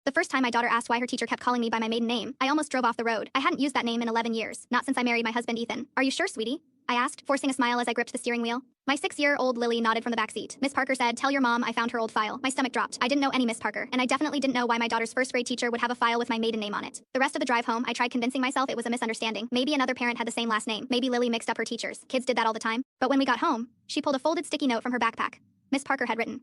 The first time my daughter asked why her teacher kept calling me by my maiden name, I almost drove off the road. I hadn't used that name in 11 years, not since I married my husband Ethan. Are you sure, sweetie? I asked, forcing a smile as I gripped the steering wheel. My 6-year-old Lily nodded from the backseat. Miss Parker said, "Tell your mom I found her old file." My stomach dropped. I didn't know any Miss Parker, and I definitely didn't know why my daughter's first-grade teacher would have a file with my maiden name on it. The rest of the drive home, I tried convincing myself it was a misunderstanding. Maybe another parent had the same last name. Maybe Lily mixed up her teachers. Kids did that all the time. But when we got home, she pulled a folded sticky note from her backpack. Miss Parker had written,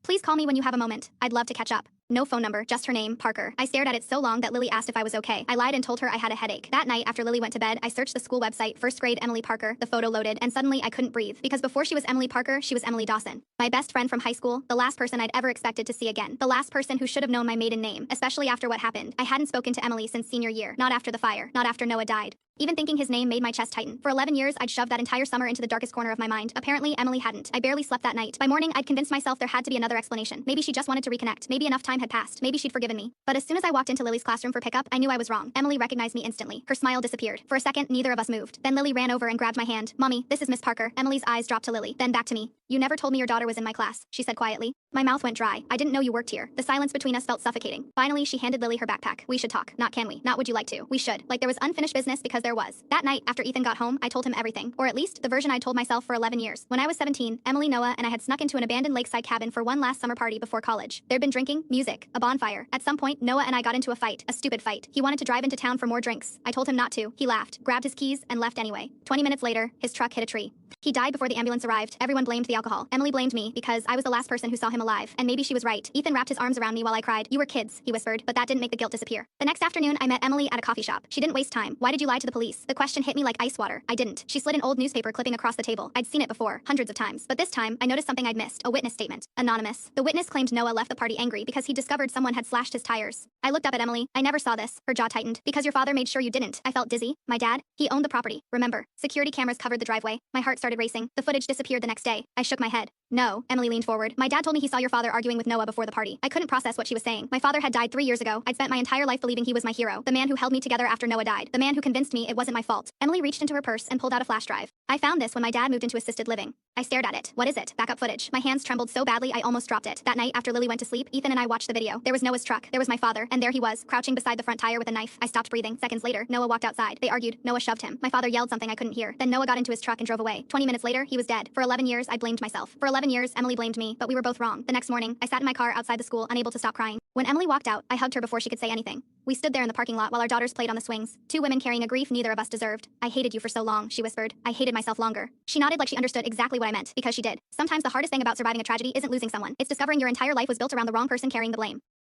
"Please call me when you have a moment. I'd love to catch up." No phone number, just her name, Parker. I stared at it so long that Lily asked if I was okay. I lied and told her I had a headache. That night, after Lily went to bed, I searched the school website, first grade Emily Parker, the photo loaded, and suddenly I couldn't breathe. Because before she was Emily Parker, she was Emily Dawson. My best friend from high school, the last person I'd ever expected to see again. The last person who should have known my maiden name, especially after what happened. I hadn't spoken to Emily since senior year, not after the fire, not after Noah died. Even thinking his name made my chest tighten. For 11 years, I'd shoved that entire summer into the darkest corner of my mind. Apparently, Emily hadn't. I barely slept that night. By morning, I'd convinced myself there had to be another explanation. Maybe she just wanted to reconnect. Maybe enough time had passed. Maybe she'd forgiven me. But as soon as I walked into Lily's classroom for pickup, I knew I was wrong. Emily recognized me instantly. Her smile disappeared. For a second, neither of us moved. Then Lily ran over and grabbed my hand. "Mommy, this is Miss Parker." Emily's eyes dropped to Lily, then back to me. "You never told me your daughter was in my class," she said quietly. My mouth went dry. I didn't know you worked here. The silence between us felt suffocating. Finally, she handed Lily her backpack. "We should talk. Not can we. Not would you like to. We should." Like there was unfinished business because there was. That night, after Ethan got home, I told him everything. Or at least, the version I'd told myself for 11 years. When I was 17, Emily, Noah, and I had snuck into an abandoned lakeside cabin for one last summer party before college. There'd been drinking, music, a bonfire. At some point, Noah and I got into a fight. A stupid fight. He wanted to drive into town for more drinks. I told him not to. He laughed, grabbed his keys, and left anyway. 20 minutes later, his truck hit a tree. He died before the ambulance arrived. Everyone blamed the alcohol. Emily blamed me because I was the last person who saw him alive. And maybe she was right. Ethan wrapped his arms around me while I cried. "You were kids," he whispered, but that didn't make the guilt disappear. The next afternoon, I met Emily at a coffee shop. She didn't waste time. "Why did you lie to the police?" The question hit me like ice water. I didn't. She slid an old newspaper clipping across the table. I'd seen it before, hundreds of times. But this time, I noticed something I'd missed. A witness statement. Anonymous. The witness claimed Noah left the party angry because he discovered someone had slashed his tires. I looked up at Emily. "I never saw this." Her jaw tightened. "Because your father made sure you didn't." I felt dizzy. My dad? He owned the property. Remember. Security cameras covered the driveway. My heart started racing. The footage disappeared the next day. I shook my head. "No." Emily leaned forward. "My dad told me he saw your father arguing with Noah before the party." I couldn't process what she was saying. My father had died 3 years ago. I'd spent my entire life believing he was my hero. The man who held me together after Noah died. The man who convinced me it wasn't my fault. Emily reached into her purse and pulled out a flash drive. "I found this when my dad moved into assisted living." I stared at it. "What is it?" "Backup footage." My hands trembled so badly I almost dropped it. That night, after Lily went to sleep, Ethan and I watched the video. There was Noah's truck. There was my father. And there he was, crouching beside the front tire with a knife. I stopped breathing. Seconds later, Noah walked outside. They argued. Noah shoved him. My father yelled something I couldn't hear. Then Noah got into his truck and drove away. 20 minutes later, he was dead. For 11 years, I blamed myself. For 11 years, Emily blamed me, but we were both wrong. The next morning, I sat in my car outside the school, unable to stop crying. When Emily walked out, I hugged her before she could say anything. We stood there in the parking lot while our daughters played on the swings. Two women carrying a grief neither of us deserved. "I hated you for so long," she whispered. "I hated myself longer." She nodded like she understood exactly what I meant, because she did. Sometimes the hardest thing about surviving a tragedy isn't losing someone. It's discovering your entire life was built around the wrong person carrying the blame.